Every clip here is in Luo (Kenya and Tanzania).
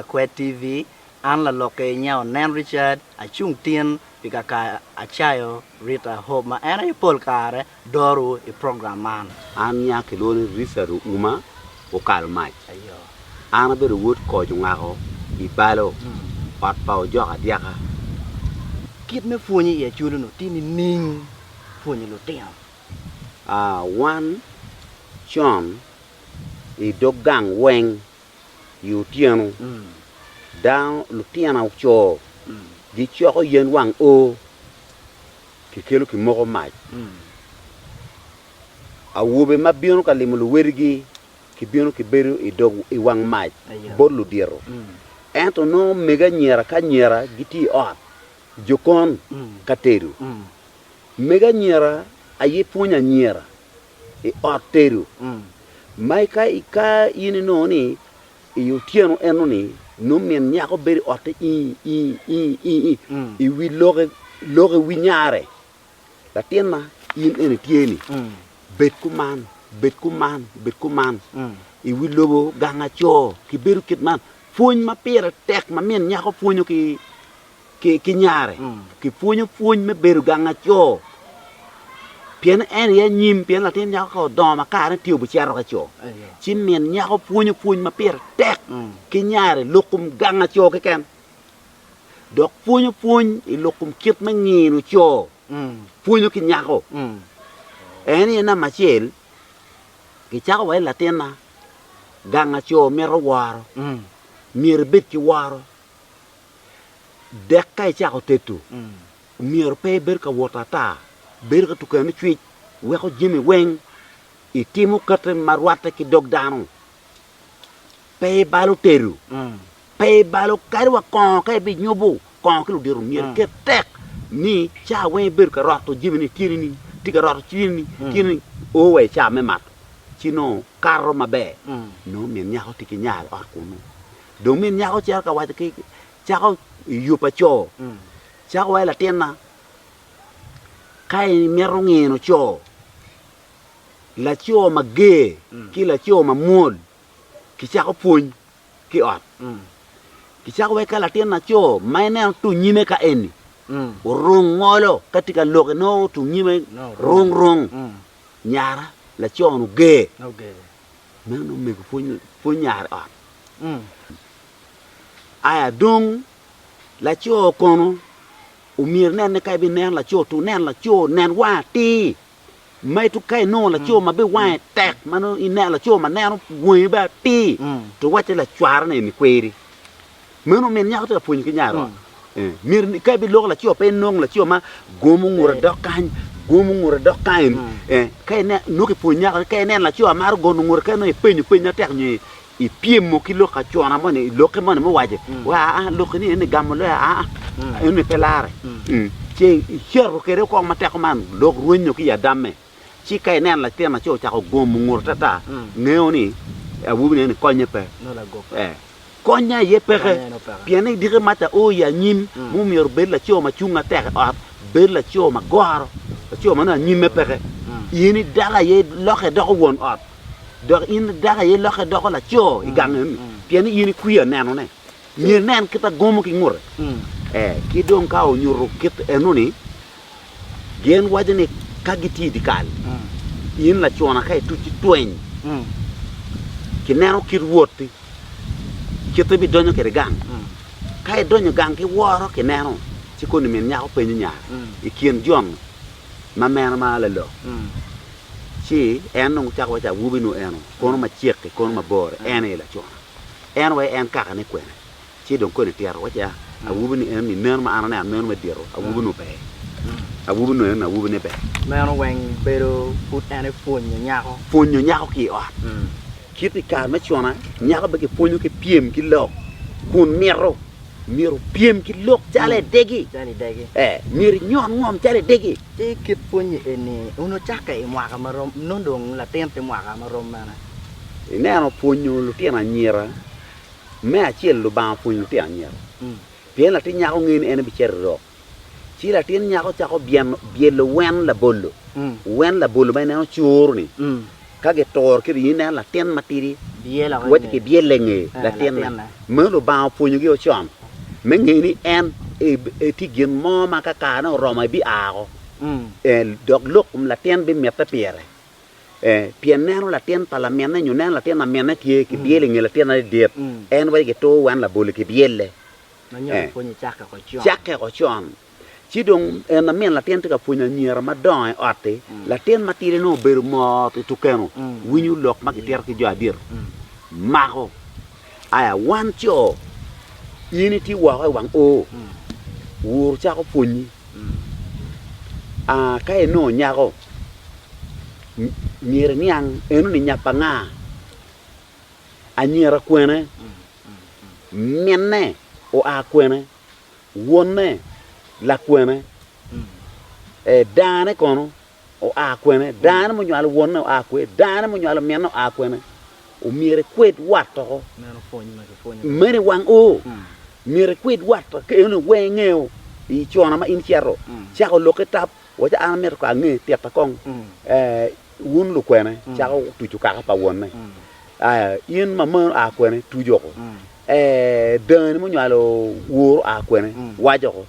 Quet TV an la loke nyao Nan Richard a chung tien pikaka achayo Rita Hope ma ana ipol kare doru I program man an nya ke lo ni risaru uma o kalmai ayo ana be wot ko junga ko I balo pat pao jo ka dia ka kit me funyi ye chulu no tini ning funyi lo tiang one John I dogang weng yu tiano down lu tiana cho di cho ko yen wang o ki kelo ki moko mai a wobe mabiono ka limu wergi ki biono ki beru I dog I wang mai bolu diero ento no mega nyera ka nyera giti ot jokon kateru mega nyera aye punya nyera I ot teru mai ka ika yini no ni yu tiano eno ni no men nyako beri ot I wi loge wi nyare la tiena yin ene tieni bet kuman I wi lobo ganga cho ki beru kit man funy ma pera tek ma men nyako funyo ki nyare ki funyo me beru ganga cho pien en ya nyim pien la tin nyako do ma ka tiu bu chero ka cho chi men nyako funyo ma pera tek ki nyare lokum ganga cho ke ken dok funyo I lokum kit ma nginu cho funyo ki nyako en na ma chel ki chako wa la tin na ganga cho mero waro mir bet ki waro dek kai chako tetu mir pe ber ka wotata ber ka tukani chwi we ko jimi weng I timu kate marwata ki dog dano pe balu teru pe balu karwa kon kai bi nyobu kon ki lu diru mir ke tek ni cha we ber ka roto jimi ni tiri ni tiga roto chini kini o we cha me mat chino karro mabe no men nyako tiki nyaal or kuno do men nyako cha ka wa ki cha ko yupa cho cha wa la tena kai merongi no cho la cho mage ki la cho ma mol ki cha ko pun ki ot ki cha wa ka la tena cho mai ne tu nyime ka eni rong ngolo katika loke no tu nyime rong nyara la cho no ge no me ko pun nyara ot aya dong la cho kono umir nen kai bi nen la cho tu nen la cho nen wa ti mai tu kai no la cho ma be wa tek mano inen la cho ma nen wo ba ti to wa la chwar ne mi kweri meno men nya ko pun ki nyaro mir kai bi lok la cho pe nong la cho ma gomu ngura dokan kai ne no ki pun nya kai nen la cho ma go ngur kai no pe nya tek ni I piem mo ki loka chona mo ni loke mo mo waje wa loke ni ne gam lo ene pelare che chero kere ko ma tek man lok ruño ki ya damme chi kai nen la tema cho cha ko gomu ngur tata neoni abubi ne ko nyepe no la go konya ye pere piene dire mata o ya nyim mu mi yor bella cho ma chunga tek bella cho ma goro cho ma na nyime pere yini dala ye loke do won ot dok in daga ye loxe doko la cho I gang pieni yini kuya neno ne ni nen kita gomo ki ngur ki don ka o nyuru kit enuni gen wajene kagiti dikal yin la chona kay tuti twen ki neno ki woti kito bi donyo ke gang kay donyo gang ki woro ki neno ci ko ni men nyaa pe nya I kien jon ma mena ma la lo chi en no cha wa cha wubi no eno kono ma chieke kono ma bore ene la chona en wa en ka ne kwene chi don ko ne tiaro wa cha a wubi ni en ni ner ma ana ne ner ma diro a wubi no be a wubi no na wubi ne be meno weng pero put ane funyo nyako ki ot kiti ka ma chona nyako be ki funyo ki piem ki lo kun miro piem ki lok chale degi mir nyon ngom chale degi te kit funyi eni uno chaka I mwaka marom nondong la tempe mwaka marom mana ne no funyo lu tiena nyira me a chiel lu ba funyo tiena nyira pien la tin nyako ngin ene bi cherro chi la tin nyako cha ko bielo wen la bollo bay ne no churni kage tor ki yin la ten matiri biela wadi ke biele nge la tien na me lo ba pu nyu yo chom me nge ni en e ti gen mo ma ka ka no ro ma bi a ko dog lok la tien bi meta piere pien neno la tien parlament na nyu la tien na mena ki biele nge la tien na de en wadi ke to wan la bole ke biele nó nhớ phụ như chắc ko chom chỉ dong en na men la tien ka pu nyu ma don ate la tien ma ti no ber mo tu keno winyu lok ma ki ter ki jo adir mako aya wan cho unity wa ko wang o wur cha ko punyi a kai no nya ko nyere niang enu ni nya panga anyera kwene menne o a kwene wonne la kwene dane kono o a kwene dane mo nyalo wonne o a kwe dane mo nyalo menne o a kwene o mire kwet wato mere wang o mire kwet wato ke eno wengeo I chona ma in chiaro chako loketap wacha an mer ka nge tiata kong wun lu kwene chako tuju ka pa wonne in ma mo a kwene tujo ko dan mo nyalo wuro a kwene wajo ko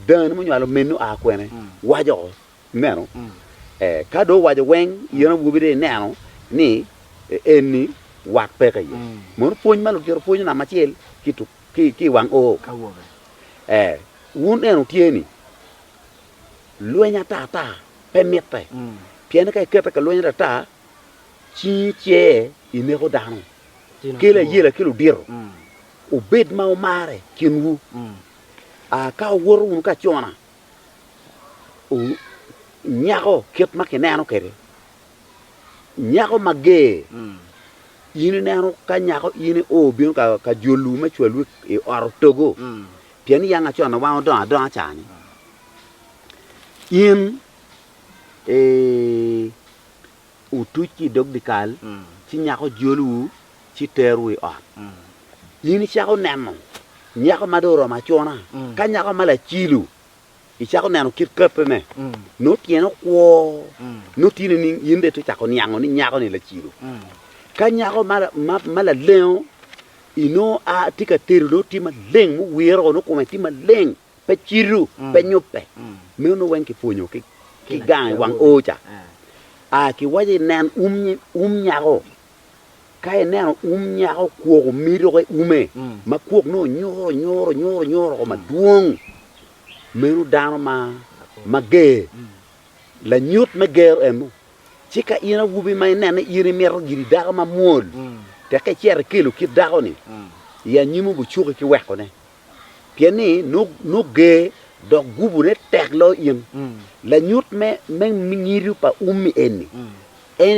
dan mo nyalo menu a kwene wajo ko neno ka do wajo weng yena wubide neno ni eni wak peka ye mon poñ malu jor poñ na machiel kitu ki wang o wun eno tieni luenya tata pemete piene kai keta ka luenya tata chi che inego dano kila yela kilo diro o bed ma o mare kinwu a ka wor wun ka chona o nyako ket makinano kere nyako mage yini neno ka nyako yini o bion ka jolu ma chwalu e or togo pieni yanga chona wa don chani in utuchi dogdikal ci nyako jolu ci teru e or yini chako nemo nyako madoro ma chona ka nyako mala chilu I chako neno kit kapene no tieno kwo no tini ni yinde to chako nyango ni nyako ni la chilu ka nyako mala leo ino a tika teru no tima leng mu wiro no kuma tima leng pe chiru pe nyope me no wenki punyo ki gang wang ocha a ki waje nan nyako kai nan nyako ko miro ko ume ma ko no nyoro ko ma duong me no dano ma ge la nyut me ger emu chika ina wubi mai nene iri mero giri daga ma mol te ka cher kilo ki dago ni ya nyimu bu chuko ki weko ne pieni no ge do gubu ne teklo yin la nyut me ngiri pa ummi eni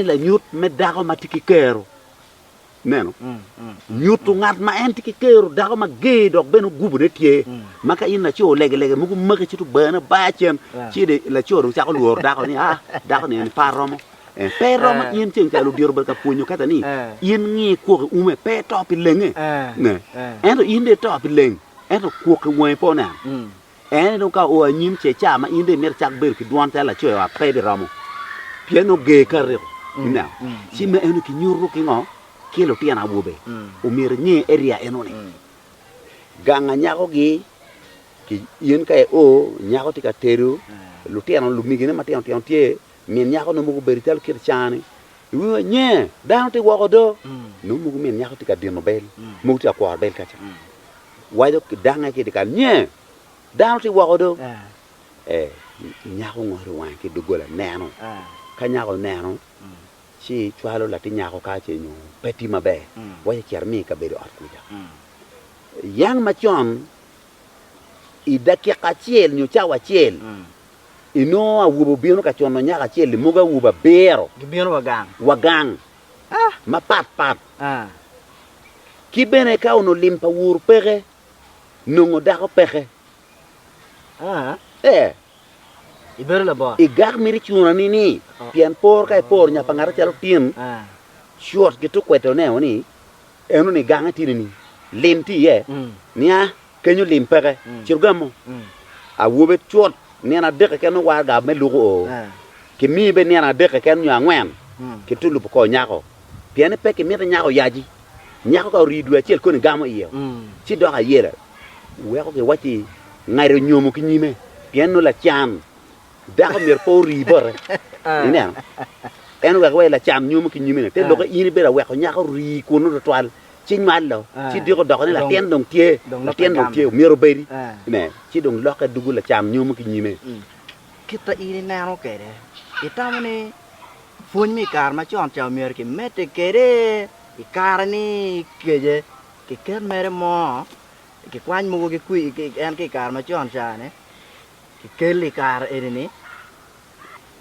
la nyut me dago ma tiki kero neno nyutu ngat ma en tiki kero dago ma ge do beno gubu ne tie maka ina cho lege mugu maka chitu bana ba chen chi de la cho do chako luor dago ni dago ni paromo pero ma yin ting cha lu dir ber ka punyo kata ni yin ngi ko ume pe to pi lenge ne ento inde to pi leng ento ko ke we po na eno ka o nyim che cha ma inde mer chak ber ki duan ta la cho wa pe de ramo pieno ge ka re na si me eno ki nyuru ki ngo ki lo tiana bube o mer ngi area eno ni ganga nyako gi ki yin ka o nyako ti ka teru lu tiana lu mi gene ma tian tie min nyako no mugo berital kir chani wi nye down ti woko do no mugo min nyako ti ka dino bel mugo ti ko bel ka cha wajo danga ki dikal nye down ti woko do nyako ngori wan ki dugola neno ka nyako neno si chwalo la ti nyako ka che nyu peti mabe wajo kermi ka beri at kuja yang machon I dakika chiel nyu chawa chiel ino a wubo bino ka chono nyaka chiel muga wuba bero gibino wagang ma pat ki bene ka uno limpa wur pege nungo dako pege ibero la bo igak miri chuna ni pian por kai por nya pangara chalo tim short gitu kweto ne oni eno ni ganga tini ni lim ti ye nia kenyo lim pege chirgamo a wube chot nena deke ken wa ga me lugo ki mi be nena deke ken nya ngwen ki tulu ko nyako piene pe ki mi nyako yaji nyako ka ri dua chel ko ni gamo iyo chi do ka yera we ko ke wati ngare nyomo ki nyime pien no la cham da ko mer po ri bore ni en we ko la cham nyomo ki nyime te lo ko ini be la we ko nyako ri ko no toal chi mal lo chi di ko do ko ni la tien dong tie la tien dong tie mero beri ne chi dong lo ka dugu la cham nyomo ki nyime kita ini nano kere kita mene phun mi kar ma chon chao mer ki mete kere ikar ni keje ki ker mere mo ki kwan mu ki kui ki en ki kar ma chon cha ne ki keli kar ini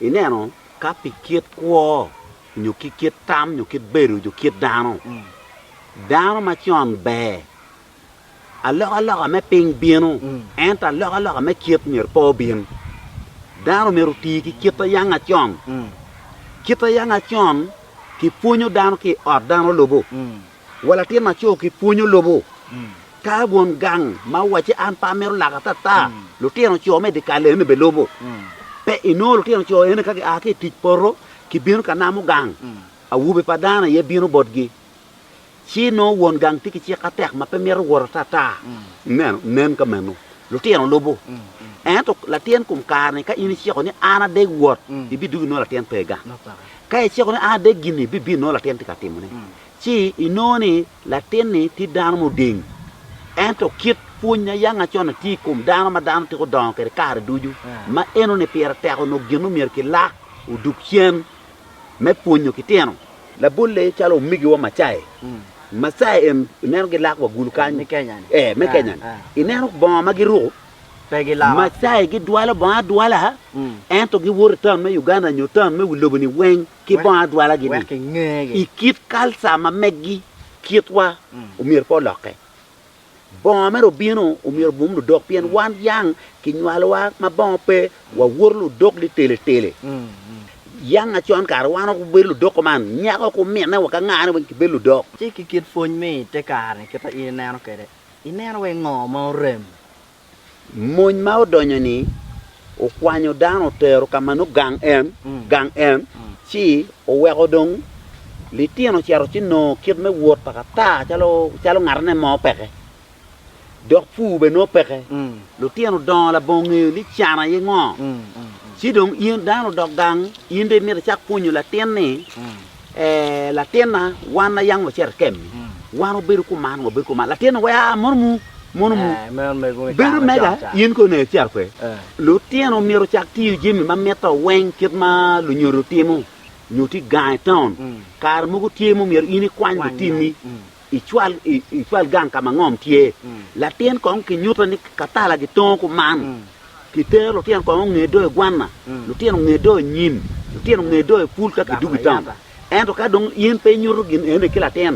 ineno ka pikiet kwo nyu ki kiet tam nyu ki beru nyu kiet dano ma chon be alo me ping bienu ent alo me kiet mer po bien dano meru ti ki kiet yanga chon kita yanga chon ki punyo dano ki or dano lobo wala ti ma cho ki punyo lobo ka bon gang ma wache an pa meru la ta lo ti no cho me de kale ne be lobo pe ino lo ti no cho ene ka a ke ti poro ki binu ka namu gang a wube pa dana ye binu bodgi chi no won gang ti ki chi ka tek ma pe meru wor ta nen ka menu lo ti no lobo ento la tien kum karne ka ini chi ko ni ana de wot bi du no la tien pega ka chi ko ni ana de gini bi no la tien ti ka timune chi inoni la tien ni ti dan mo ding ento kit punya yanga chona ti kum dan ma dan ti ko don ke kar duju ma eno ne pier te ko no ginu mer ki la u dukien me punyo ki tieno la bulle chalo migi wa machai masai em nen gi la ko gulu kan me kenyan me kenyan ineno bon ma gi ru pegi la masai gi duala bon duala ento gi wor tan me Uganda nyu tan me wulobo ni wen ki bon duala gi ni ki ngege ikit kalsa ma meggi kitwa umir po loke bon me ro bino umir bum do dok pien wan yang ki nyalwa ma bon pe wa worlu dok li tele yang a chon kar wan ko belu dok man nya ko me na wa ka ngane wen ki belu dok chi ki kit phun mi te kar ni kita ini nano kere ineno we ngo mo rem mon ma odonyo ni o kwanyo dano tero kamano gang en chi o wego dong li tieno chero chi no kit me wot pa ta chalo ngarne mo peke dok fu be no peke lo tieno don la bongi li chana ye ngo chi dong yin dano dok gang yin de mi chak punyo la tien ni la tiena wana yang wo cher kem wano beru ku man la tiena wa mormu beru mega yin ko ne cher kwe lo tieno miro chak ti jimi ma meto wen kit ma lu nyoro timo nyoti gang town kar mugo timo mir ini kwan bu timi ichwal gang kama ngom tie la tien kong ki nyuto ni katala gi ton ku man ki ter lo tien kong ne do gwanna lo tien ne do nyim lo tien ne do pul ka ki dugi town ento ka dong yin pe nyuro gin ene kila ten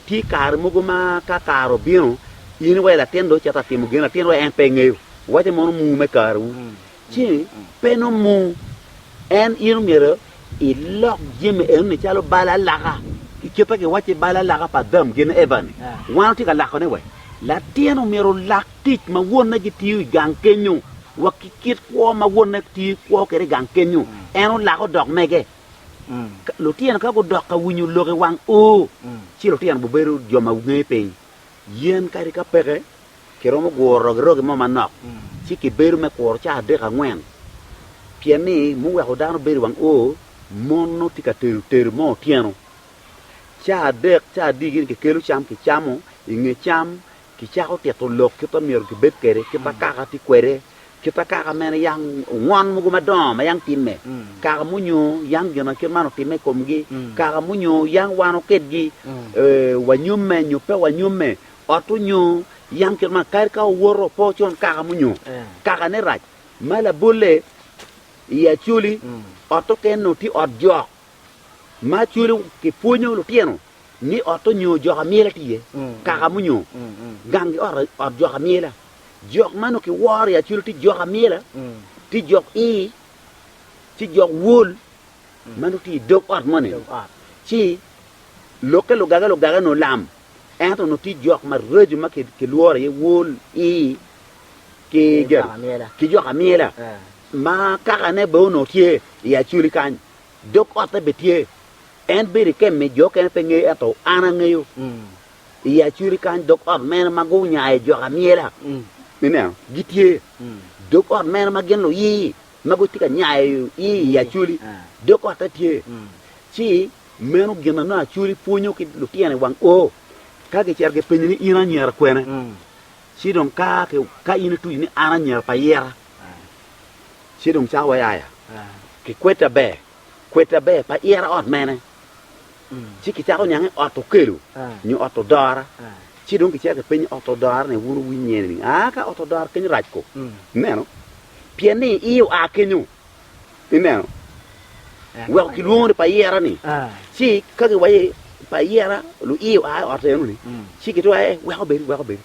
ti kar mugo ma ka karo bino yin we la tien do chata timo gin la tien we en pe ngeu wate mon mu me karu chi pe no mu en yin miro i lok jimi en ni chalo bala laga kita ke wache bala laga pa dam gin evan wan ti ka la ne we la tieno miro lak tik ma won na gi ti gang kenyu wa kit ko ma won na ti ko ke gang kenyu en la ko dok mege lo tien ka ko dok ka winyu lo ke wang o chi lo tien bu beru jo ma nge pe yen ka ri ka pege ke ro mo goro mo manok chi ki beru me ko cha de ka ngwen pieni mu wa ho dano beru wang o mono tika teru mo tieno cha dek cha digin ke kelu cham ki chamo inge cham ki cha ko te to lok ki to mier ki bet kere ki pa ka ti kwere ki pa ka men yang ngon mu ma dom ma yang tin me ka mu nyu yang gena ki mano tin me kom gi ka mu nyu yang wano ket gi wa nyumme nyu pe wa nyumme otu nyu yang ki ma kar ka woro po chon ka mu nyu ka ne raj mala bulle ya chuli oto ken no ti odjo ma chuli ki punyo lo tieno ni oto nyo jo amela tiye ka mu nyo gangi odjo amela jok mano ki war ya chuli ti jo amela ti jok ti jok wol mano ti dok ot mone chi lo gaga no lam ento no ti jok ma reju ma ki luor ye wol ki ger ki jok amela ma kaka ne bo no tie ya chuli kan dok ota betie en beri kem me jo ken pe nge ato ana ngeyo ya churi kan dok on men magu nya e jo amiela nene gitie dok on men magen lo yi magu tika nya e ya churi dok on tatie chi menu gena na churi punyo ki lo tiene wang o ka ke cherge penni ina nyar kwene chi dong ka ina tu ni ana nyar pa yera chi dong cha wa ya ki kweta be pa yera on mene chi ki cha ko nyang auto kelu ni auto dara chi dong ki cherge penni auto dara ne wuru wi nyene ni ka auto dara ken raj ko neno pieni iu a kenyu neno wel ki luonde pa yera ni si ka ke waye pa yera lu iu a auto ni si ki to ai wel be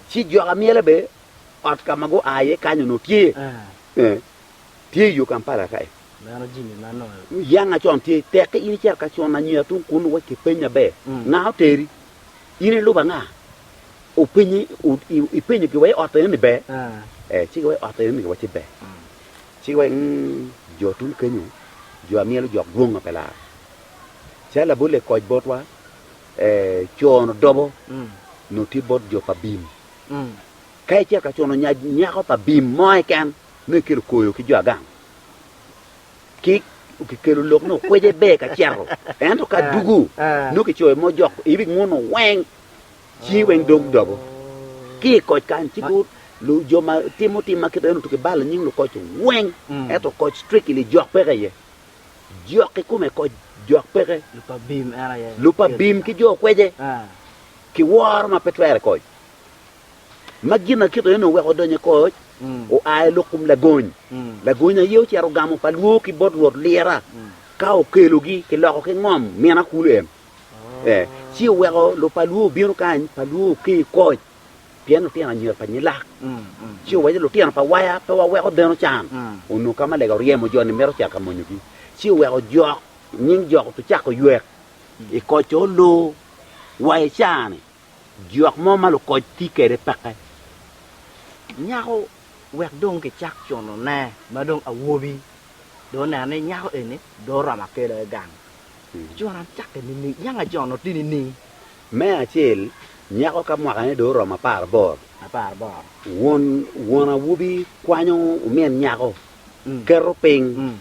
si jo ga miele be ot ka mago aye kanyo no tie tie yu kan para kai mano jimi mano yanga chon tie te ke ini cher ka chon na nya tun kun wa ki penya be na teri ini lu ba nga o penyi o i penyi ki waye auto ni be si ki waye auto ni wa ti be si waye jo tun kenyu jo amielo jo gwonga pela chala bole ko botwa chon dobo no ti bot jo pa bim kai cher ka chon nya ko pa bim moy kan ne kir koyo ki jo agang ki kelo lok no kweje be ka chero ento ka dugu no ki choy mo jok ibi ngono weng chi weng dog dobo ki ko kan ti gut lu jo ma timoti ma keto no to ke bal nying lu ko weng eto ko strictly jok pere ye jok ku me ko jok pere lupa bim ki jo kweje ki war ma petwer ko magina keto no we odonye ko o ay lokum la gonya yew ci aru gamu pa lu ki bot wor lera ka o kelo gi ki lo ko ngom mena kulem ci wero lo pa lu biru kan pa lu ki ko piano tiana nyer pa nyila ci waje lo tiana pa waya pa wa wero deno chan o no kama le gauriye mo joni mero cha kamo nyugi ci wero jo nying jo to cha ko ywe e ko cho lo waye chane jo mo malo ko tikere pakay nyao wek dong ke chak chono na ma dong awobi do na ne nyao ene do rama ke le gang chonan chak ni nyanga chono tini ni me achel nyako ka mwakane do roma par bor won awobi kwanyo men nyako kero ping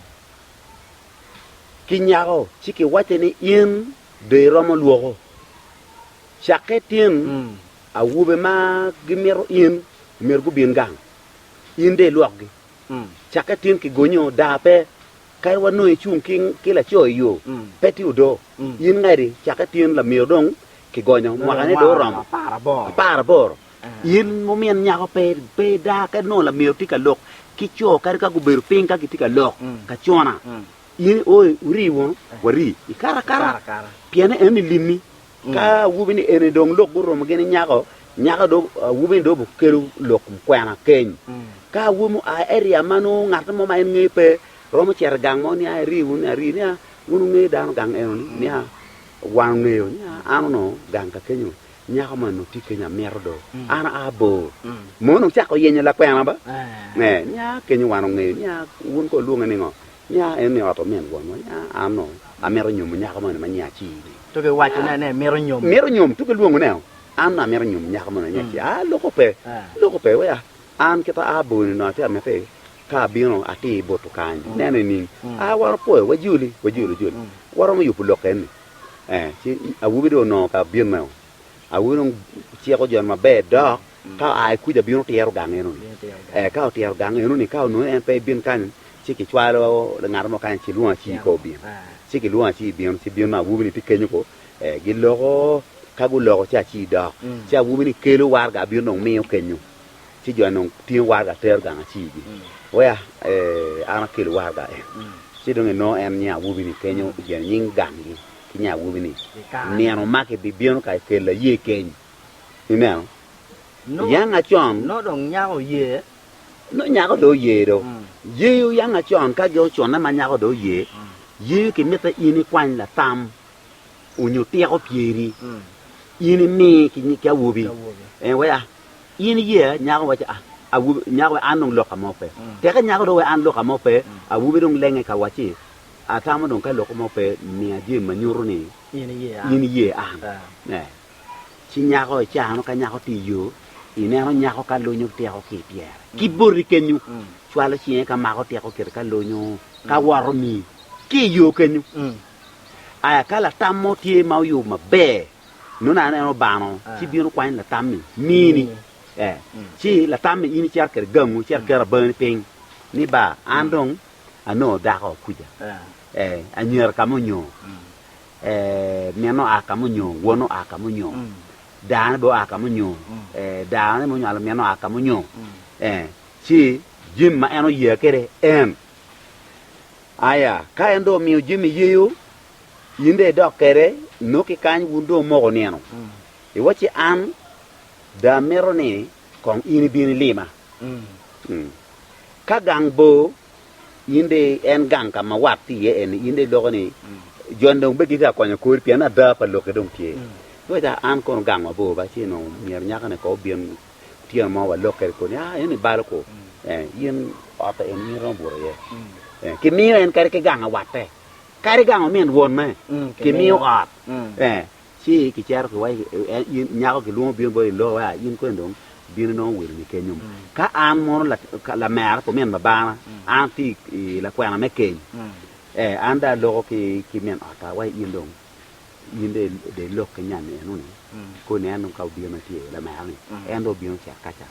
ki nyako chiki wate ni in de roma luoko chaketin awobi ma gimero in mer gu bin gang inde luok gi chakatin ki gonyo dape kai wano e chung king kila cho yo peti udo yin ngari chakatin la mirdong ki gonyo makane do rom para bor yin momien nya ko pe da ka no la mir tika lok ki cho kar ka guber ping ka tika lok ka chona yin oy uri won wari ikara piane en limi ka wubini en dong lok burom gene nyako do wubin do bu kelu lok kwana ken ka wumu a area manu ngat mo ma ngi pe romo cher gang mo ni a riu ni ri ni unu ngi dan gang eno ni a wan ngi ni anu no gang ka kenyo nyako man no tikenya merdo ana abo mo no cha ko yenya la kwana ba ne nya kenyo wan ngi ni a wun ko lu ngani ngo nya en ni auto men won nya ano a mero nyum nyako man ma nya chi to ke wa chana ne mero nyum to ke lu ngone ana mero nyum nyako man nya chi a lo ko pe wa an kita abu ni na te amete ka bino ati botu kan nene ni a war po wa juli waro mo yupu loken ci awu bido no ka bino awu no ci ko jon ma be do ka ai ku da bino tiero gang eno ka tiero gang eno ni ka no en pe bin kan ci ki chwalo le ngar mo kan ci luan ci ko bin ci ki luan ci bin ci bin ma wu ni tikenyo ko gi logo ka gu logo ci da ci awu ni kelo war ga bino me kenyo ci jo non tien warga ter gang ci gi waya ana kil warga ci do no en nya wubi ni kenyo je nying gang gi ki nya wubi ni no make bi bieno ka kel la ye ken ina yang a chon no dong nyao ye no nya ko do ye do ye yu yang a chon ka jo chon na ma nya ko do ye ki meta ini kwan la tam unyu tie ko pieri ini mi ki ni ka wubi waya yin ye nyago wa awu nyago anong loka mo pe te ka nyago do an loka mo pe awu bi dong lenge ka wachi atama don ka loko mo pe mi aje manyuru ni ini ye an chi nyako cha no ka nyako ti yo ine no nyako ka lo nyu te ko ki pier ki bori kenyu chwala chi ka ma ko te ko ka lo nyu ka waro mi ki yo kenyu aya kala tammo tie ma yo ma be no na no bano chi bi no kwan la tammi mini chi la tammi ini char ker gamu char ker ban ping ni ba andong ano da ko kuja anyer kamonyo miano akamonyo wono akamonyo dan bo akamonyo dan mo nyala miano akamonyo chi jim ma eno ye kere aya ka endo mi jim yeyo yinde do kere no ki kan wundo mo neno e wachi an da merone kon ini bin lima ka gangbo yinde en ganga ma watti ye en yinde dogoni jondo be gita ko nya ko piana da pa lo ke dong tie to da an kon ganga bo ba chi no mier nya kana ko bien tie ma wa lo ke ko nya en ba ko yin ata en mi ron buro ye ke mi en kare ke ganga watte kare ganga men won me ke mi at chi ki cher ko wai nya ko ke lo bien bo lo wa yin ko ndong bien no wir ni kenyum ka an mo la mer ko men ba an ti la kwa me ken anda lo ki men ata wai yin dong yin de lo ke nyan ne no ko ne an ka bien ma ti la mer ni en do bien cha ka cha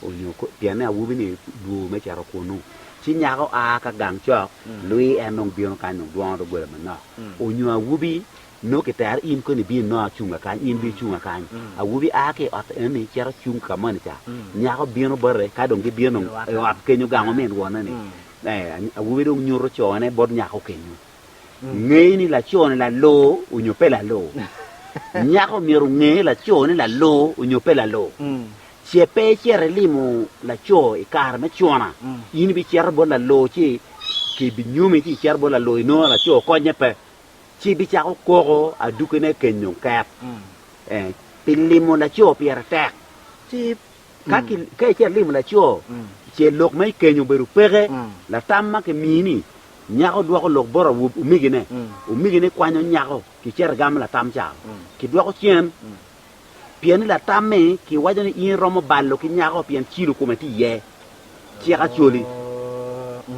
o nyo ko bien na wu bi ni du me cha ko no chi nya ko a ka gang cho lui en nong bien ka no do do gwe ma na o nyo wu bi no ke tar in ko ni bi no chunga kan in bi chunga kan a wubi a ke at eni chera chung ka man cha nya ko bi no bare ka dong bi no at ke nyu gang men wona ni a wubi dong nyuro cho ne bod nya ko ke nyu ngei ni la cho ne la lo u nyu pe la lo nya ko miru ngei la cho ne la lo u nyu pe la lo che pe chere limu la cho e kar me chona in bi cher bo la lo chi ke bi nyumi ti cher bo la lo no la cho ko nyepe chi bi cha ko a du ke ne ken nyong kap pilimo la cho pier tek chi ka ki ke che limo la cho che lok mai ken nyong beru pere la tamma ke mini nya ko do ko lok boro u migine kwanyo nya ko ki cher gam la tam cha ki do ko chen pien la tamme ki wajani in romo ballo ki nya ko pien chi lu ko meti ye chi ka choli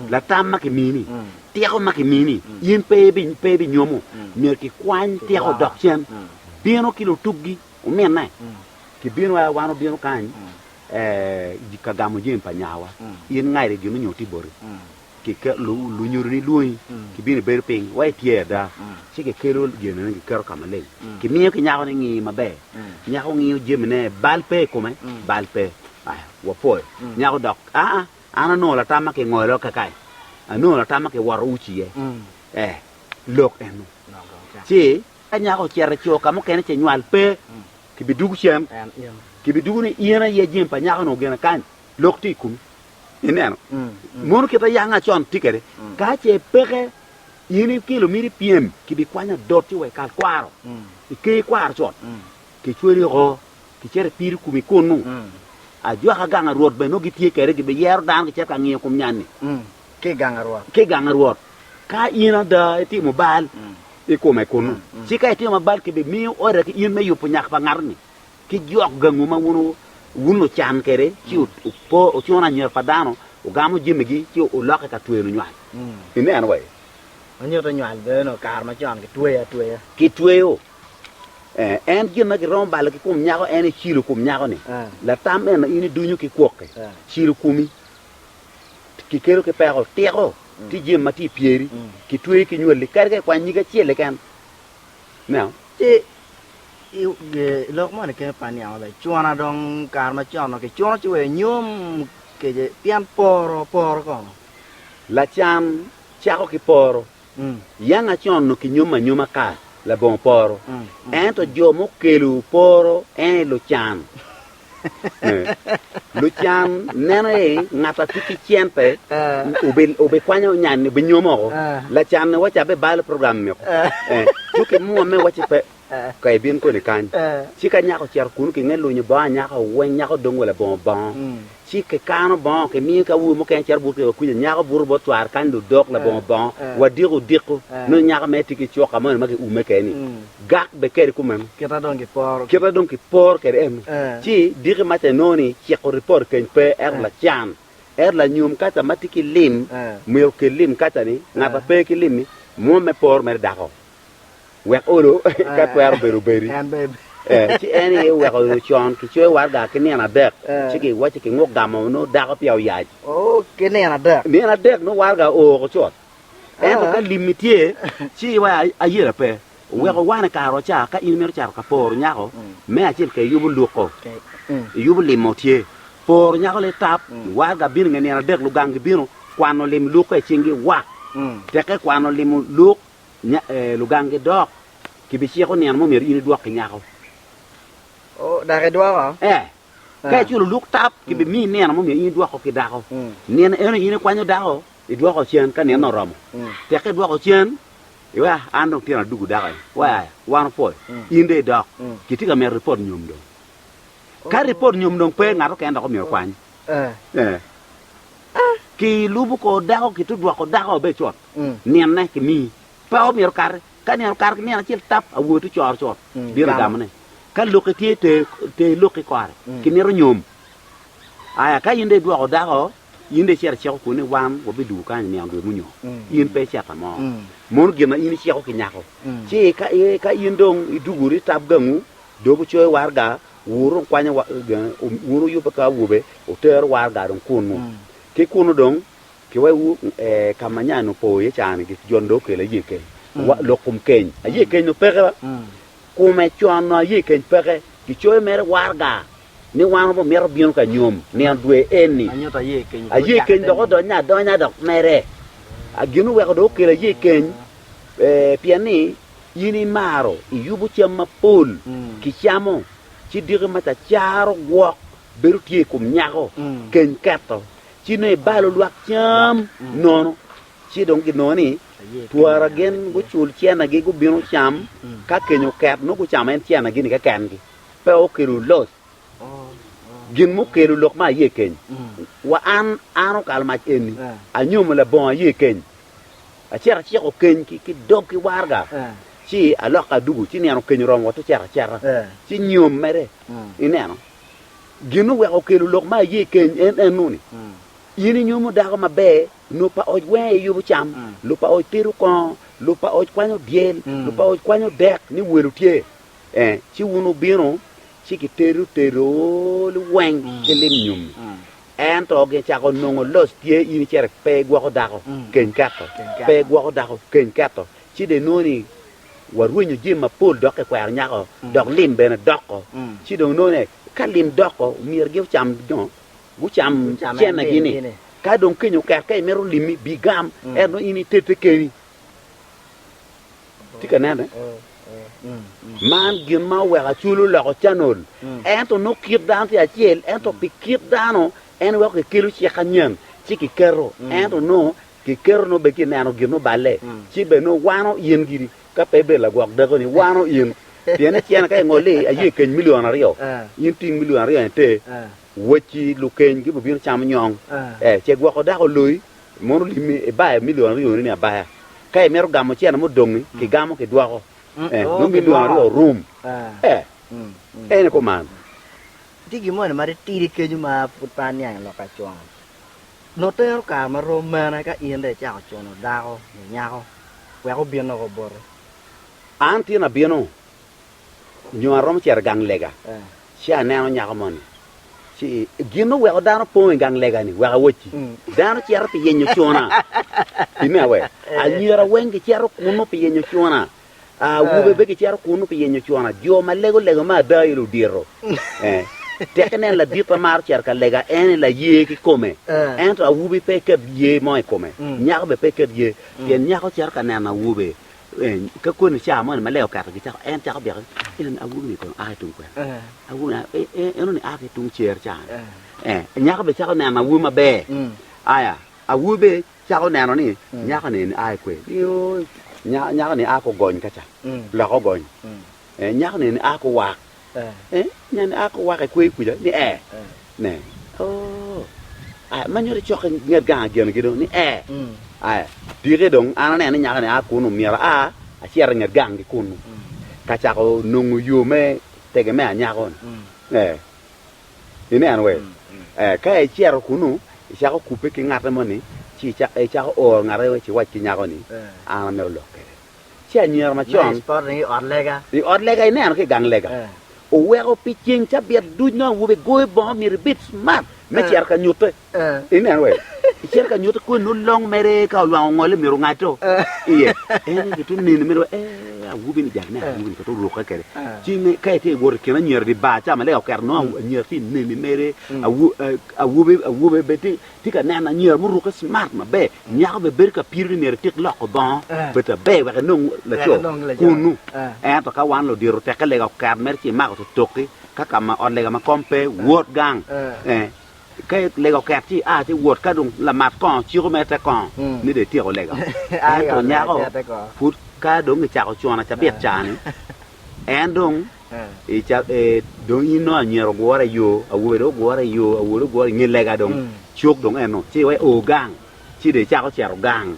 la tamma ke mini tiako makimini yin pebi nyomo mer ki kwan tiako dokchen bieno kilo tuggi o menna ki bieno wa wano bieno kan di kagamu jen pa nyawa yin ngaire gi no nyoti bori ki ke lu nyuri ni lui ki bieno ber ping wa tie da chi ke kelo geno ni kero kamale ki mio ki nyawo ni ngi mabe nyawo ngi jemne balpe ko me balpe ay wo po nyawo dok ana no la tamma ke ngoilo kakai ano la tama ke war uchi ye lok enu chi anya ko chere cho kamo kene che nyal pe ki bidugu chen ki bidugu ni yena ye jim pa nya no gena kan lok ti kum ineno mon ke ta yanga chon tikere ka che peke yini kilo miri piem ki bi kwanya dot ti we kal kwaro ki kwar chon ki chweri go ki chere pir kumi konu a jwa ka ganga ruot be no gi tie kere gi be yer dan ki che ka ngi kum nyanni ke gangarwot ka ina da ti mobile e ko me kono si ka ti mobile ke be mi ora ke yin me yu punyak pa ngarni ki jok gangu ma wunu chan kere ci po o ci ona nyer padano o gamu jimigi ci o lokka ka tuenu nyal ine an way anyo to nyal be no kar ma chan ke tuya ki tuyo en gina ki rom bal ki kum nyako en chilu kum nyako ni la tam en ini dunyu ki kokke chilu kumi ki kero ke pero tero ti jim mati pieri ki tuye ki nyoli karge kwa nyiga chiele kan now lok mo ne ke panya ba chuana dong kar ma chon no ke chuana chwe nyum ke je pian poro ko la cham chako ki poro yanga chon no ki nyuma ka la bon poro ento jomo kelu poro lo chan Lucian nene ngata tiki chiempe ube kwanyo nyane be nyomo la chan wacha be bal program me tuke mo me wacha pe ka e bin ko ni kan ci ka nya ko cer kun ki ngelu ni ba nya ko wen nya ko dong wala bon bon ci ke kan bon ke mi ka wu mo ken cer bu ke ku nya ko bur bo twar kan du dok la bon bon wa diru diko no nya ko meti ki cho ka mo ma ki u me ke ni gak be ke ku mem kita dong por ke em ci dire mate noni ci ko report ken pe la chan la nyum kata matiki lim mo ke lim kata ni na pa pe ki lim ni mo me por mer dako wek olo ka per beru beri ci eni wek olo chon ki chwe war ga ki na dek ci ki wa ci ki ngok gamo no da ko piaw yaaj ke ne na dek no war ga o ko chot en ka limitier ci wa ayira pe wek wa na ka ro cha ka in mer cha ka por nya ko me a ci ke yubu lu ko yubu limotier por nya ko le tap war ga bir ngene na dek lu gang binu kwano lim lu ko ci ngi wa te ke kwano lim lu lu gang dok ki bi ci ko neen mo mer ini dok nya ko dari dua ka ci lu tap ki bi mi neen mo mer ini dok ko ki da ko neen ini kwanyo da ko i dok ko chen ka neen no rom te ke dok ko chen wa ando tira dugu da ko wa wan po inde dok ki ti ka mer report nyum do ka report nyum do pe ngaro ke ndako mer kwany ki lubu ko da ko ki tu dok ko da ko be chot neen na ki mi pa o mer kar ka neen kar ki neen ci tap a wotu chor chor dira gamne ka lokati te lokki kware ki nero nyum aya ka yinde do ko da ko yinde cher cher ko ni wan wo be du kan ni ango munyo yin pe cher ta mo mon gema yin cher ko ki nyako ci ka yindong iduguri tab gamu do bu choy war ga wuru kwanya wuru yu ka wube o ter war ga don kunu ki kunu dong ki wai wu kamanya no po ye chan ki jondo ke la yike wa lokum ken a yike no pere ko me chon no yike pere ki choy mer war ga ni wan bo mer bion ka nyom ne andwe eni a yike do do nya do mere a ginu we do ke la yike piani yini maro yubu chama pol ki chamo ci dire mata charo wo beru tie kum nyako ken kato ci ne balu luak cham nono ci dong ki noni tuara gen go chul chiana gi go binu cham ka kenyo kat no go cham en chiana gi ni ka kan gi pe o kiru los gin mu kiru lok ma ye ken wa an ano kalma eni anyum la bon ye ken a chera chi ko ken ki dog ki warga ci aloka dugu ci neno ken rom wato chera ci nyom mere ineno ginu we ko kelu lok ma ye ken en nuni yini nyumu da ko mabe no pa o we yubu cham lo pa o tiru ko lo pa o kwanyo biel lo pa o kwanyo dek ni welu tie ci wunu bino ci ki teru lu weng kelim nyum en to ge cha ko nongo los tie yini cher pe gwa ko da ko ken kato pe gwa ko da ko ken kato ci de noni waruñu jima pol doke kwar nyako dok lim bena doko ci do none ka lim doko mir ge cham don gu cham chena gini ka don kenyo ka kay meru limi bigam no ini tete keni tika nana man gin ma wa chulu la ko chanol ento no kip dan ti achiel ento pikip dano en wa ke kilu chi khanyen ci ki kero ento no ki kero no be ki nano gino balle ci be no wano yen giri ka pebe la gwak da ko ni wano yin tiene tiene ka ngole ayi ken million ario yin tin million ario ente wochi lu ken gi bu bin cham nyong che gwak ko da ko lui mon limi e ba million ario ni ba ka e meru gamo tiene mo dongi ki gamo ke dwa ko no million ario room ne ko man ti gimana mari tiri ke juma putan yang lo ka chong no te ka ma romana ka ien de cha ko no da ko nya ko we ko bien no ko bor anti na bieno nyuar rom cer gang lega ci aneno nyaka mon ci gino we odano po gang lega ni wa wochi dano cer pi yenyo chona ina we anyira wengi cer kuno pi yenyo chona a wube be cer kuno pi yenyo chona jo ma lego ma da ilu diro tekenen la dipa mar cer ka lega en la ye ki come ento a wube pe ke ye mo come nyaka be pe ke ye yen nyaka cer ka na wube ka ko ni cha mo ma leo ka ki cha en cha be en awu ni ko a tung ko awu na eno ni a ki tung cher cha nya ka be cha na ma wu ma be aya awu be cha ko na no ni nya ka ni a ko yo nya ka ni a ko gon ka cha la ko gon nyako ni ako wak nyan ako wak e kwe kuja ni ne oh manyo chok nget gang gen gido ni dire dong ana ne nyaka ne ako no miara a chiara nget gang gi kunu ka cha ko nungu yu me tege me anyako ine anwe ka e chiara kunu cha ko kupe ki ngata moni chi cha e cha ko ngare we chi wa chi nyako ni ana me lo ke chi anyar ma chong sport ni orlega ine an ke gang lega o wego piching cha biet du no wo be go bo mi bit smart me chiar ka nyute ine anwe chiar ka nyute ko no long mere ka wa ngole mi ru ngato iye gitu ni me wubi ni jagna wubi ko to ro ka kere chi ka te wor ke na nyer di ba cha ma le ka no nyer ti ni mere wubi beti ti ka na nyer mu ru ka smart ma be nya be ber ka pir ni re tik lo ko bon beta be wa no la cho kunu to ka wan lo di ro te ka le ka mer chi ma ko to toki ka ka ma on le ka ma kompe wot gang cái lego kẹt chi chi word ka dung la mat con chi ko meta con ni de ti ko lego to nya ko phút ka dung ni cha ko chona cha bet cha ni en dung cha dung in no nyero gore yo awu do gore yo awu do gore ni lega dung chuk dung en no chi wai o gang chi de cha ko chero gang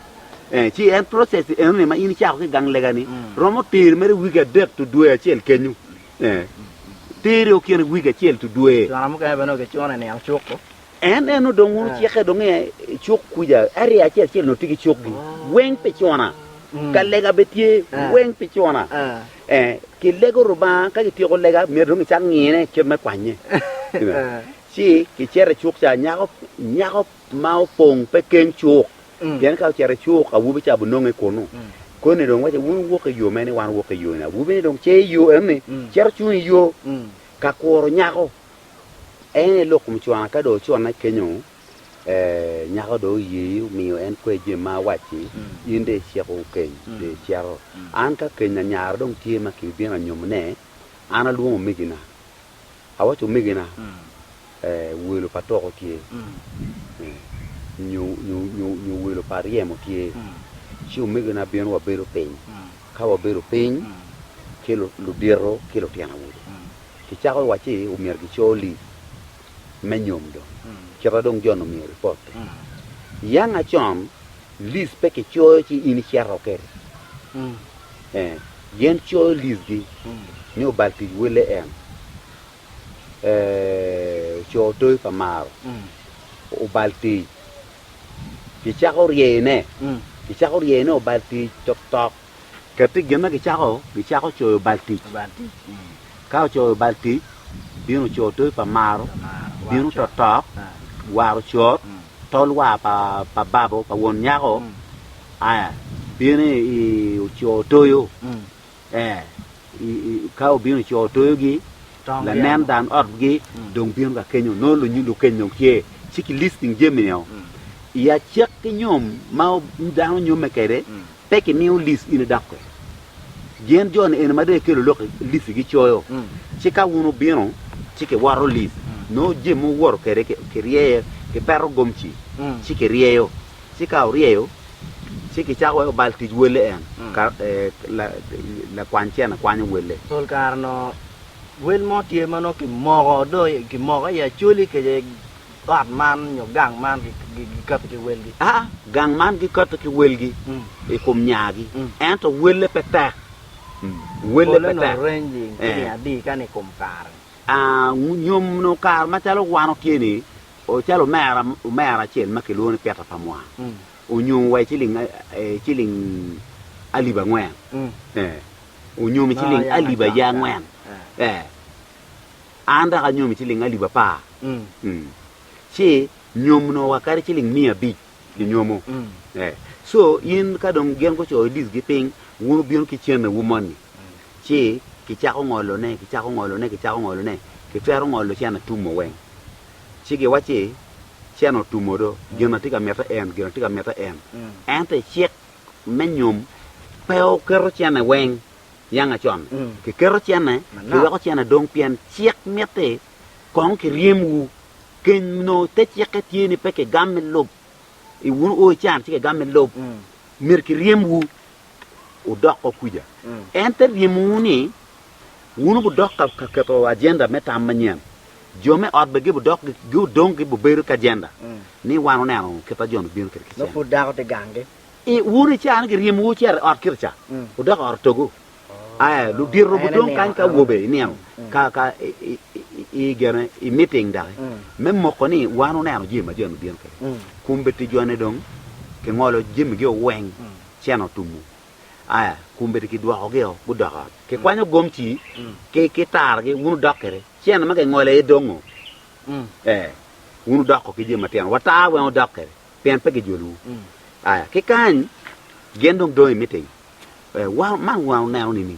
chi en process en ni ma in cha ko gang lega ni romo tir mere wiga det to do chel kenyu tere o kien wiga chel to do mo ka bano ke chona ne ang chuk ko no dong chi ke dong chuk kuja area chel no tigi chuk gi weng pe chona ka lega betie weng pe chona ki lego roba ka ki ko lega me dong cha ngine ke me kwanye si ki chere chuk cha nyako mau pong pe ken chuk bien ka chere chuk a wubi cha bunong e kono ko ne dong wa wo ke yo me ne wan wo ke yo na wubi dong che yo ni chere chu yo ka ko nyako lo kum chuana ka do chuana kenyo nyako do yi mi en kwe je ma wachi inde cheko ken de chero an ka kenya nyar dong tie ma ki bien anyum ne ana luo migina awa to migina welo patoko tie nyu welo pariemo tie chi migina bien wa bero pen ka wa bero pen kilo lu diro kilo tiana wudo ki chako wachi umier gi choli menyom do kira dong jono mi report yang a chom lis pe ke cho chi in chiaro ke yen cho lis gi nyo balti wele cho toy pa mar o balti ki chako riene o balti tok tok kati gema ki chako cho balti ka cho balti bino cho toy pa mar bino to tok waru chot tol wa pa babo pa won nyako bino i cho toyo ka bino cho toyo gi la nem dan or gi dong bino ka kenyo no lu nyu lu kenyo ke chiki listing jeminyo ya chek ke nyom mau dan nyom mekere pe ke new list in dakwe jen jon en made ke lo list gi choyo chika wunu bino chike waro list no jemu wor kere ke rieye ke perro gomchi chike rieo chika rieo chike chawo balti wele en ka la kwanchena kwanya wele tol karno wel mo tie mano ki mogo do ki mogo ya chuli ke je gat man nyo gang man ki kap ke wel gi gang man gi kat ke wel gi e kom nyaagi ento wele peta wele peta ranging ki adi kan e kom kar nyom no kar ma chalo wano kini o chalo mera chel ma kilo ni peta pamwa o nyom wai chiling aliba ngwen o nyom chiling aliba ya ngwen anda ka nyom chiling aliba pa chi nyom no wakari chiling mia bi di nyomo so yin ka dong gen ko cho dis gi ping wonu bion ki chen na woman chi ki chako ngolo ne ki fero ngolo chana tumo wen chige wachi chano tumo do gena tika meta en ante chek menyum peo kero chana wen yanga chon ki kero chana ki wako chana dong pian chek mete kong ki riemu ken no te chek tieni peke gamme lob i wun o chan chike gamme lob mir ki riemu o doko kuja ente riemu ni wunu bu dok ka to agenda metam manyen jome ot be bu dok gu dong bu beru ka agenda ni wanu nanu ke ta jon bin ke no fu da ko te gange e wunu chan ke rim wu cher ot kircha bu dok ot togo ay lu dir bu dong kan ka wobe ni ka i gena i meeting da mem mo ko ni wanu nanu jima jon bin ke kumbe ti jone dong ke ngolo jim ge weng cheno tumu aya kumbe ki dwa ogeo bu doka ke kwanyo gomchi ke tar ke wunu dokere cheno ma ke ngole e dongo wunu dokko ke jima ten wata wenu dokere pen pe ke jolu aya ke kan gendong do meeting wa man wa na ni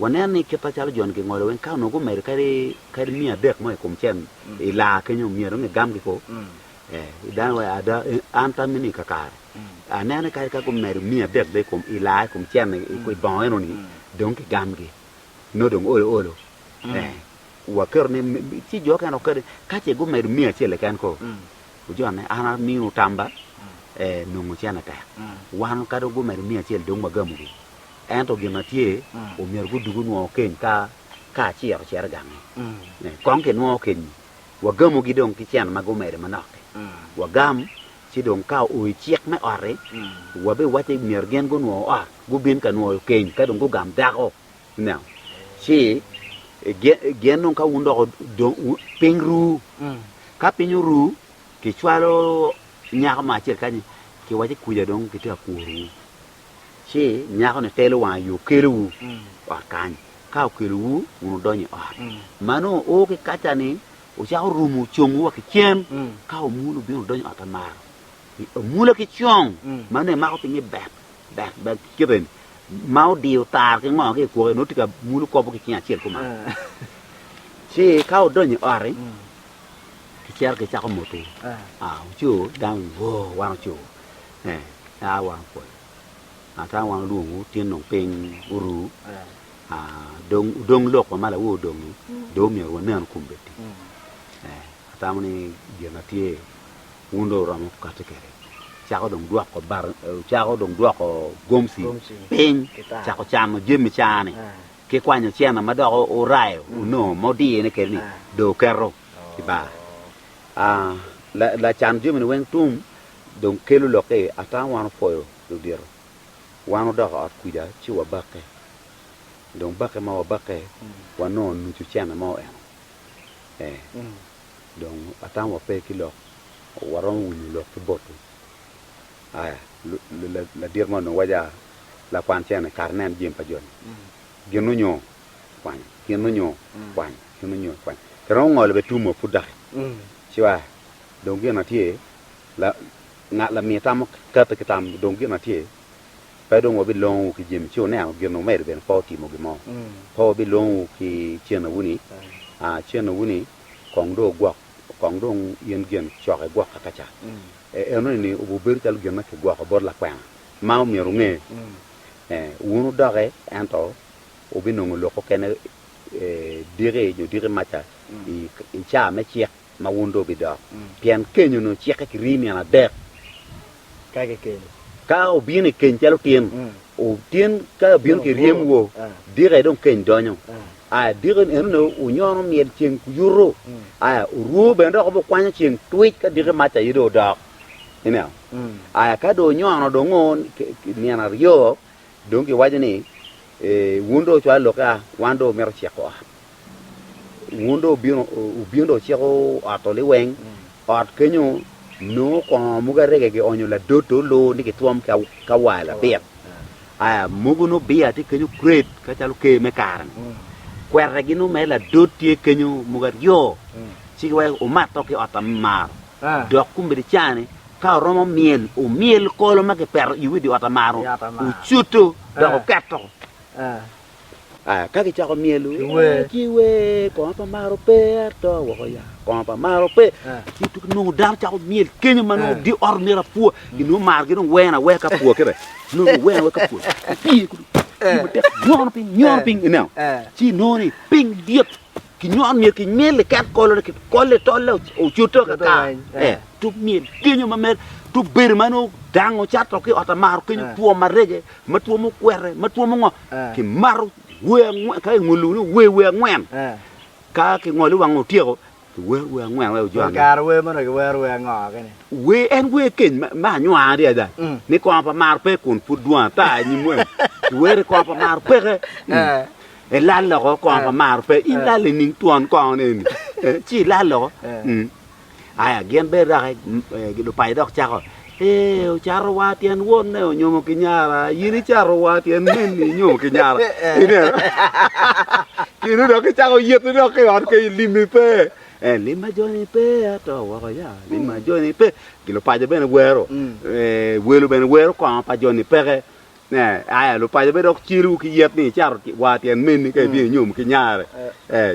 wana ni ke pa chalo jon ke ngole wen ka no go mer kare mi adek mo kom chen e la ke nyo mi ro ne gam ko dan wa ada anta mini kakar anane kai ka kom mer mi adek be kom ila kom chen e ko bon eno ni donc gam ge no dong olo wa ker ni ti jo kan o ker ka che go mer mi achele kan ko u jo ne ana mi u tamba no mo chen ta wan ka do go mer mi achele dong ma gamu ento gima tie o mer go dugu no ken ka chi er cher gam kon ke no ken wa gamu gi dong ki chen ma go mer ma nok wa gam chi dong ka o chiek me ore wa be wa te mer gen go no go bin ka no ken ka dong go gam da ko now chi gen non ka undo do pingru ka pinyuru ki chwalo nya ma cher ka ni ki wa te kuja dong ki ta kuru chi nya ko ne telo wa yu kelu wa kan ka kelu unu do ni mano o ki kacha ni o ja rumu chongu wa ki chen ka o mulu bi unu do ni atamar mula ki chong mane ma ko pingi back kiben mau dio tar ke ngo ke ko no tika mulu ko ki chen chen ko ma chi ka o do ni ore ki cher ke cha ko motu chu dang wo wang chu wang ko ta wang lu tin nong peng uru dong lok ma la wo dong do mi wo nan kumbeti ta mani gena tie undo ram ka te kere cha ko dong dua ko bar cha ko dong dua ko gomsi peng cha ko cham jemi chane ke kwanyo chena ma do o rai no modi ne ke ni do kero ba la chan jemi wen tum dong kelu loke ata wan foyo do dir wano da ka kuida chi wa bake donc bake ma wa bake wa non nu chu chana ma donc atan wa pe kilo waron wuni lo ke botu aya la dir mo no waja la kwan chana karnen jim pa jon genu nyo kwan kero ngol be tumo fuda chi wa donc gena tie la na la mi tam ka te tam donc gena tie phải đông ở bên long cái gì chiều nào kia nó mày bên phao thì một cái mò phao bên long cái chiên nó vuni chiên nó vuni còn đồ yên kiên cho cái guak cả chả em nói này ubu beri kalau kiên cái guak bor la quang mau mi runge uno đó cái anh to ubi nong lo ko kene dire macha i cha me chiek ma wundo bi do pian kenyo no chiek cái rim ya na dek cái ka o bien ken chalo tien o tien ka bien ke riem wo dire don ken donyo dire no o nyono miel chen ku yuro ru ben do ko kwanya chen tweet ka dire macha yido do ina ka do nyono do ngon ni na rio don ke wajani wundo chalo ka wando mer cheko wundo bien do cheko atole weng at kenyo no ko mugare ke onyo la doto lo ni ke tuam ka wala be mugu no be ati kenyu great ka chalo ke me karan kwerre gi no me la dotie kenyu mugar yo si wa o mato ke otamar do kumbe chane ka romo miel ko lo ma ke per yu di otamaro u chuto do kato ka ke chako mielu kiwe ko pa maro pe to wo ya ko pa maro pe ki tu no dar chako miel kenyo mano di ornera fu ki no mar gi no wena we ka fu kere no wena we ka fu pi ku nyon ping no chi no ni ping diet ki nyon miel ki miel kat ko le to le o chuto ka tu miel kenyo ma mer tu ber mano dango chato ki otamaro kenyo tu marege ma tu mo kwere ma tu mo ngo ki maru we ka ngulu ni we ngwen ka ki ngolu wang tiego we ngwen we jo Kar we mana ke we ngọ cái này. we en we ken ma nywa dia da ni ko pa mar pe kun pu duan ta ni mwen we ko pa mar pe e la lo ko pa mar pe in la le ning tuan ko ni chi la lo ai gen be ra do pai dok cha ko charo wa tien won ne nyomo kinyara yini charo wa tien men ni nyomo kinyara ini kini do ke chako yet do ke or ke limi pe lima joni pe to wa ko ya lima joni pe kilo pa je ben wero welo ben wero ko pa joni pe ne ai lo pa je be do chiru ki yet ni charo wa tien men ni ke bi nyomo kinyara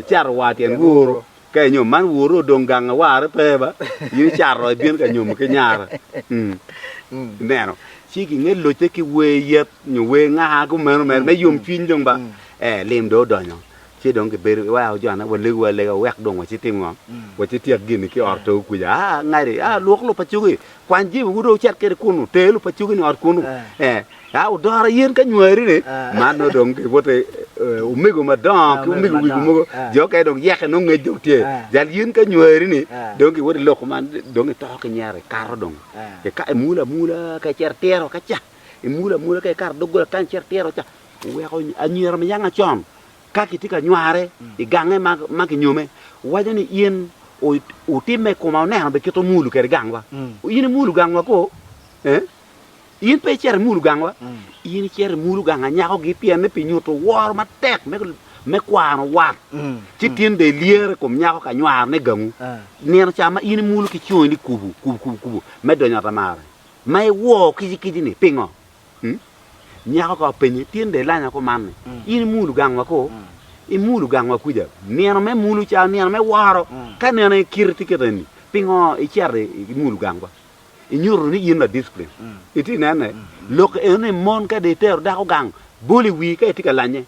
charo wa tien wuro cái nhom man wuro dong gang wa pe ba yi charo bien ka nhom ke nyara nè no chi ki nge lo te ki we yet nyu we nga ku me yum chin dong ba lem do do no chi dong ke ber wa jo na wa le ga wek dong wa chi tim ngom wa chi tiek gin ki or to ku ya ngai de luok lo pa chu ki kwan ji wuro chat ke ku te lo pa chu ki or ku u do ra yen ka nyori ni man no dong ke wote umigo madam ku umigo mo jo ke dong yak no nge jo tie jal yin ka nyori ni dong ke wote lo ko man dong to ke nyare kar dong ke ka mula ka cer tero ka cha mula ke kar dogol kan cer tero cha we ko anyer me yanga chom ka ki tika nyare I gange ma ki nyume wajani yen o timme ko ma ne be ke to mulu ke gangwa yin mulu gangwa ko yin pe cer mulu gangwa yin cer mulu ganga nyako gi piene pi nyuto wor ma tek me kwano wat ci tin de liere kom nyako ka nyar ne gamu ner chama yin mulu ki choni kubu me do nyata mare mai wo kiji ni pingo nyako ka penye tin de lanya ko man yin mulu gangwa ko I mulu gangwa kuja ner me mulu cha ner me waro ka ner kirti ketani pingo I cer mulu gangwa inyuru ni yin la discipline iti nane lok ene mon ka de ter da ko gang boli wi ka tika lanye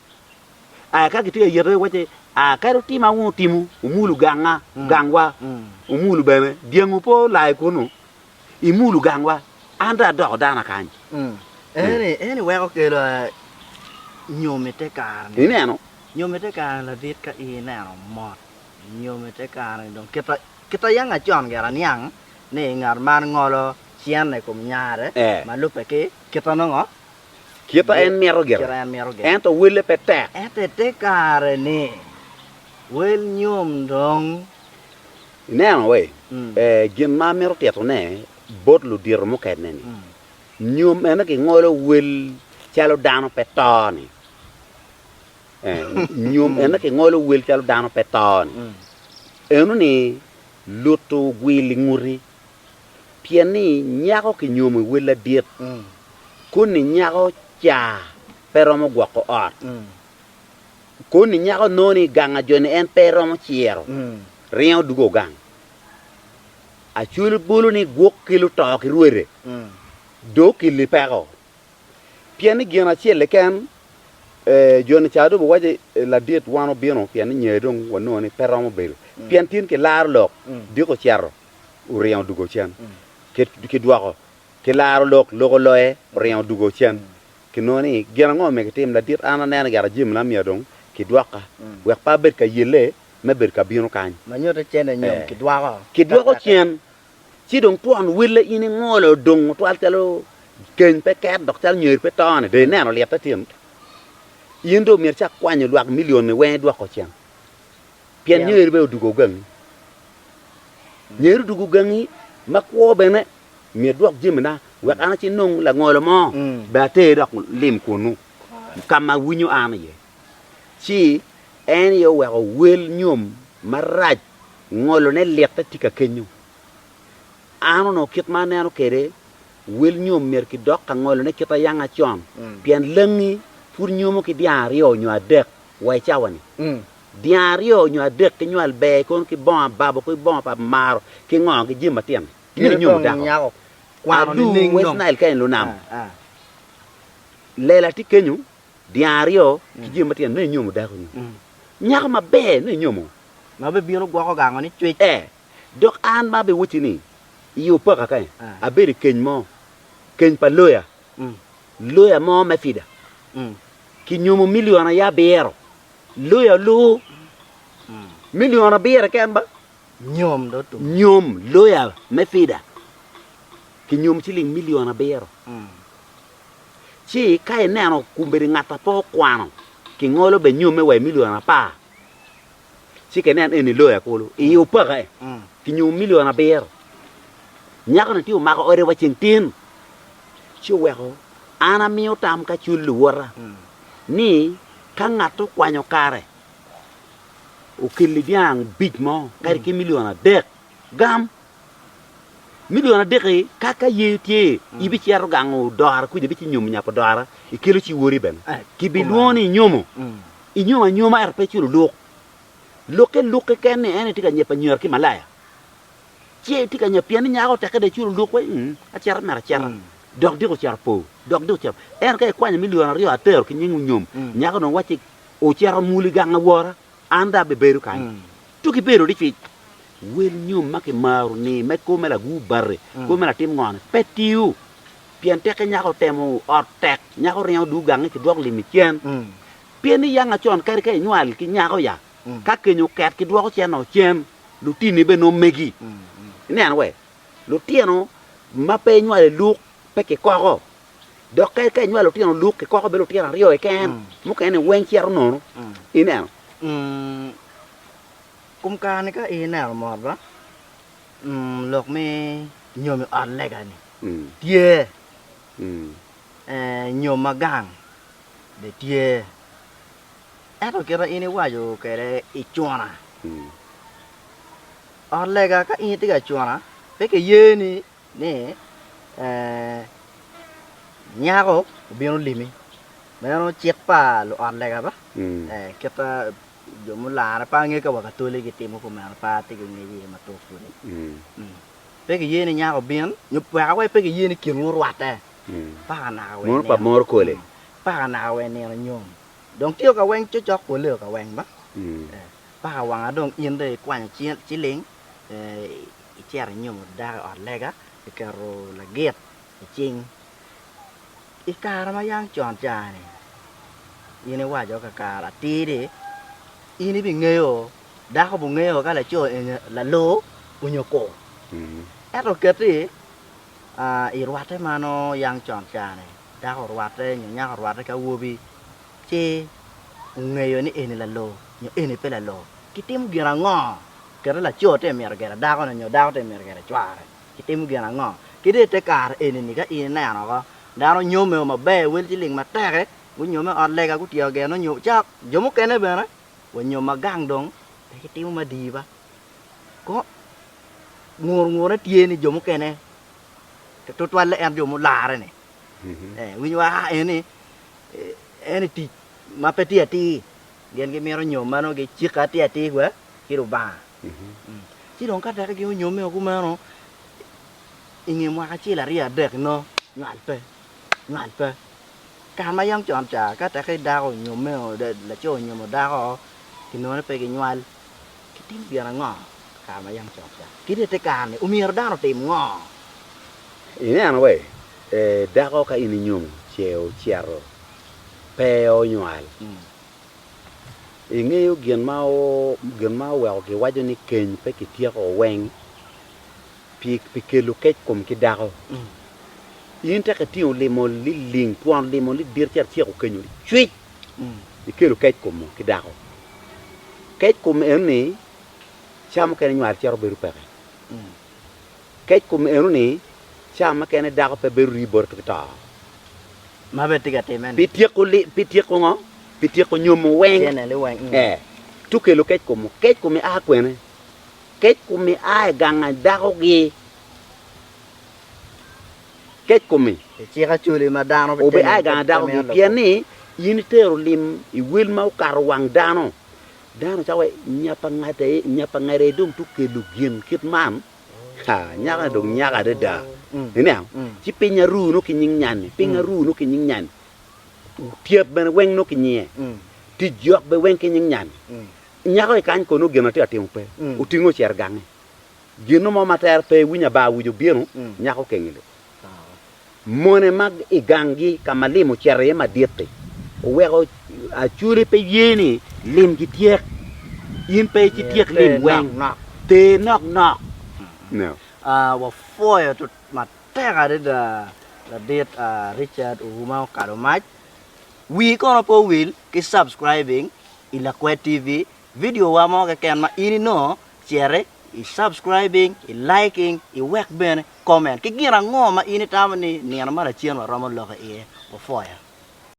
a ka tika yere wache a ka ro tima wu timu umulu gangwa umulu bene diengu po lai kunu imulu gangwa anda do dana kan ene we ko ke la nyomete kar ni neno nyomete kar la dit ka I na mot nyomete kar dong kita yang achon gara niang ne ngar man ngolo sian ne kum nyare ma lupe ke kita no ngo kita en mero ger en to wile pete te kare ni wel nyom dong neno we gin ma mero teto ne bot lu dir mo ket ne ni nyom en ke ngolo wel chalo dano petoni nyom en ke ngolo wel chalo dano petoni enu ni luto gwili nguri piani nyako ki nyom wela diet kuni nyako cha pero mo gwako ot kuni nyako noni ganga joni en pero mo chiero riyo dugo gang achul bulu ni gwok kilu toki ruere do kili pego piani gina chiele ken joni chado bo waje la diet wano bino piani nyedong wanoni pero mo belu pian tin ke lar lok diko chiero riyo dugo chen ke duako ke lar lok logo loe riyo dugo chen ke noni gina ngome ke tim la diet ana nena gara jim la miedong ke duaka wek pa bet ka yele me bet ka bino kan ma nyoto chen nyom ke duako chen chi dong tuan wille ini ngolo dong twal telo ken pe ket dok tal nyer pe tane de neno lieta tim yindo mir cha kwanyo luak million ne we duako chen pian nyer be dugo gang nyer dugo gangi makwo bene mi duak jimna wek ana chi nong la ngolo mo ba te dok lim kunu kama winyo ana ye chi en yo we wel nyom maraj ngolo ne lieta tika kenyu ano no kit maneno kere wel nyom mer ki dok ka ngolo ne kita yanga chom pian lengi pur nyomo ki diario nyo adek wai chawani diario nyo adek ki nyal be kon ki bon babo ki bon pa maro ki ngong ki jima tien ni nyomo da kwa du wes nail kain lo nam lela ti kenyu diario ki jima tien ni nyomo da ko nyaka ma be ni nyomo ma be biro gwa ko gango ni chwe dok an ma be wuti ni iyo pa ka kai abere ken mo ken pa loya loya mo ma fida ki nyumo miliona ya bero lo ya lo miliona bero ken ba nhôm đó tụi nyom lo ya me fida ki nyom chiling miliona bero chi kai neno kumberi ngata po kwano ki ngolo be nyume we miliona pa chi ke nen eni lo ya kolo i upa kai ki nyum miliona bero nyaka na tiu maka ore wa chintin chi weko ana miyo tam ka chuluora ni ka ngato kwanyo kare o kili biang big mo kare ki miliona dek gam miliona dek kaka yeti ibi chiaro gango doar ku debi nyum nya podara ikelo chi wori ben ki biloni nyomo i nyoma arpe chulu loke ken ne ene tika nyepa nyor ki malaya chi tika nyepian nya ko teke de chulu lok we a char mera char dok diko char po dok diko char en kay kwanya miliona rio ater ki nyum nyom nya ko no wachi o char muli ganga wora anda be beru kan tuki beru di fi wel nyum make maru ni me ko mela gu barre ko mela tim ngone petiu pian teke nya ko temo otek nya ko rio du ganga ki dok limi chen pian yang a chon kar kay nyal ki nya ko ya ka kenyo ket ki dok chen no chen lu tini be no megi ne an we lu tieno ma pe nyal lu pe ke ko dok kay nyal lu tieno lu ke ko be lu tieno rio e ken mu ken wen chiaro no ina cũng ca này cái ý nào mà đó lộc me nhiều mà ăn lại cái này tia nhiều mà gang để tiaအဲ့တော့ကြရင်းနေဝါယူကြတဲ့အကျွမ်းလားအော်လေကကအင်းတကကျွမ်းလားဘယ်ကရေးနေနဲ့ညာကိုဘယ်လိုလိမ့်မင်းတို့ချက်ပါလို့အော်လေကပါကပ်yo mo la pa nge ka wa ka to le ki ti mo ko ma pa ti ki nge ye ma to fu ni pe ki ye ni nya ko bien nyu pa wa pe ki ye ni ki ru wa ta pa na we mo pa mor ko le pa na we ne la nyom dong tiêu ka wen cho cho ko le ka wen ba pa wa nga dong in de kwan chi ling i cher nyom da o le ga ka ro la get ching i ka ra ma yang chon cha ni ye ni wa jo ka la ti de ini bị nghèo đã có vùng nghèo cái là chưa là lố của nhiều cổ ép rồi kết đi ý loạt thế mà nó yang tròn trà này đã có loạt thế nhiều nhang loạt thế cái vua bi chê nghèo này là lố nhiều này phải là lố cái tim kia là ngò cái đó là chưa thế mẹ cái là đau con là nhiều đau thế mẹ cái là chua cái tim kia là ngò cái đấy thế cả này cái này nó có đã nó nhiều mà bè với chỉ liền mà tẹt ấy cũng nhiều mà ăn lên cái cũng tiêu cái nó nhiều chắc giống cái này bên đấyวันโยมมาgang dongแต่ที่มันมาดีปะก็งูนั่นเทียนี่โยมแกเนี่ยตัวตัวละแอนโยมลาเลยเนี่ยวิญญาณนี่ตีมาเป็นตีตีเรียนก็มีเราโยมมาเนาะก็จิกาตีกว่าคิดว่าบ้าที่ตรงกันแต่ก็โยมไม่เอากูมาเนาะอิงเงี้ยมาที่ละเรียเด็กเนาะงานไปการมายังจอมจ่าก็แต่แค่ดาวโยมไม่เอาเด็กละโจ้โยมดาวthì nó phải cái nhoal cái tim bia là ngò cả mà yang chọc ra cái đấy cái này umir đã nó tìm ngò ini ano we da ko ka ini nyum cheo chiaro peo nyoal inge yo gen mau wa ke wa ni ken pe ki tia ko wen pi ke lu ke kom ki da ko yin ta ka ti o le mo li ling puan le mo li dir tia tia ko kenyu chui ke lu ke kom ki da ko kết cùng em này chăm cái này chả beru pe kết cùng em này chăm cái này đã có beru ribor kita mà về tiga temen pitiak ko ngo pitiak ko nyum weng tu ke lo kết cùng a quen này kết cùng ai gang đã có gì kết cùng chỉ có chui mà đa nó bị ai gang đã có gì pian này initero lim I will mau karwang dano dano chawe nyapa ngare dum tu ke lugien kit man ha nyaka dong nyaka de da ni nào chi pinya ru no ki nyin nyan pinya ru no ki nyin nyan tiep ben weng no ki nye ti jok be weng ki nyin nyan nyaka kan ko no gena ti atim pe utingo cher gang geno mo mater pe winya ba wujo bienu nyaka ke ngile mone mag igangi kamalimo cher ma diete wego a churi pe yeni lim ki tiek yin pe ki tiek lim weng nak te nok no wa foya tu matera de da det Richard Umau Karomach we kono po will ki subscribing ila Kwe TV video wa mo ka ken ma ini no share i subscribing i liking i wek ben comment ki gira ngoma ini tamani ni na mara chien wa romo lo ka e wa foya